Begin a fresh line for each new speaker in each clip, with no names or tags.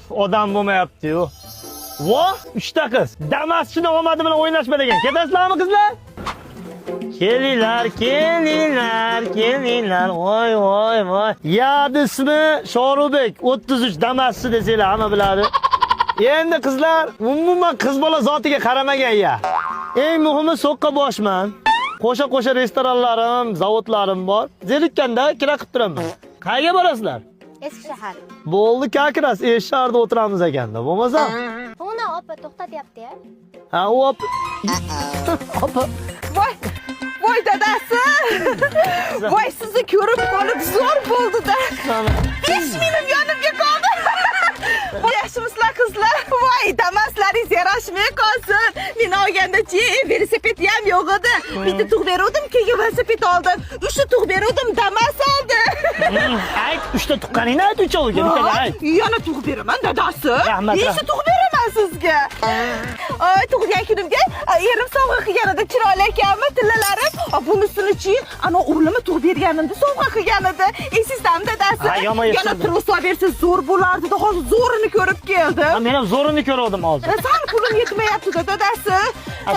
odam bo'lmayapti-yu. Vo, 3 ta qiz. Damaschini omadi bilan o'ynashma degan. Ketasizlarmi qizlar? Kelinglar, kelinglar, kelinglar. Voy, voy, voy. Yadi ismi Shorubek, 33 Damaschi desanglar hamma biladi. Endi qizlar, umuman qiz bola zotiga qaramagan ya. Eng muhimi so'qqa boshman. Qo'sha-qo'sha restoranlarim, zavodlarim bor. Zerikkanda kira qilib turaman. Qayerga borasizlar?
Eski shahar.
Bo'ldi, kakras, shaharda o'tiramiz ekanda. Bo'lmasa?
Uni opa to'xtatyapti-ya.
Ha, u opa. Opa.
Voy dadasi. Voy sizni ko'rib qolib zo'r bo'ldi-da. 5 minut yonimga qoldi. Yaxshimisizlar qizlar? Voy damaslaringiz yarashmay qolsin. Men olganda-chi velosiped ham yo'q edi. Bitta tug' beruvdim, keyin velosiped oldim. 3 ta tug' beruvdim, damas oldi.
Ayt, 3 ta tuqqaningni ayt uchoviga, bittaga ayt.
Yana tug' beraman dadasi.
Rahmat.
Nechta tug' beraman sizga? Oy, tug'ilgan kunimga erim sovg'a qilganida chiroyli ekanmi, tillalarim. Bunisini-chi, ana o'g'limni tug' berganimda sovg'a qilgan edi. Esizdami dadasi? Yana tursa bersa zo'r bo'lardi-da, hozir zo'rini ko'rib keldim.
Men ham zo'rini ko'rdim hozir.
San pulim yetmayapti-da dadasi.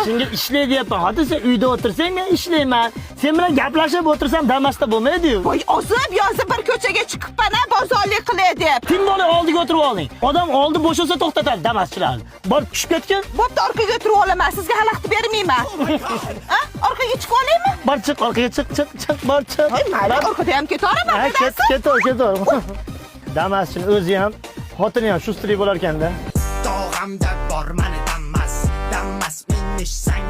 Senga ishlay deyapman. Hozir sen uyda o'tirsang, men ishlayman. Sen bilan gaplashib o'tirsam Damasda bo'lmaydi-yu.
Voy, ozib bir ko'chaga chiqibman-a, bozorlik qilay deb.
Kim bola oldiga o'tirib olding? Odam oldi bo'shasa to'xtatadi Damaschilarni. Bor tushib ketgan.
Bo'pti, orqaga o'tirib olaman. Sizga xalaqit bermayman. Ha? Orqaga chiqib olaymi?
Bor chiq, orqaga chiq, bor chiq.
Voy, mayli, orqada ham ketaveraman dadasi.
Ket. Damaschini o'zi ham, xotini ham shu stirlik bo'lar ekanda.
Tog'amda bor mani Damas minish sang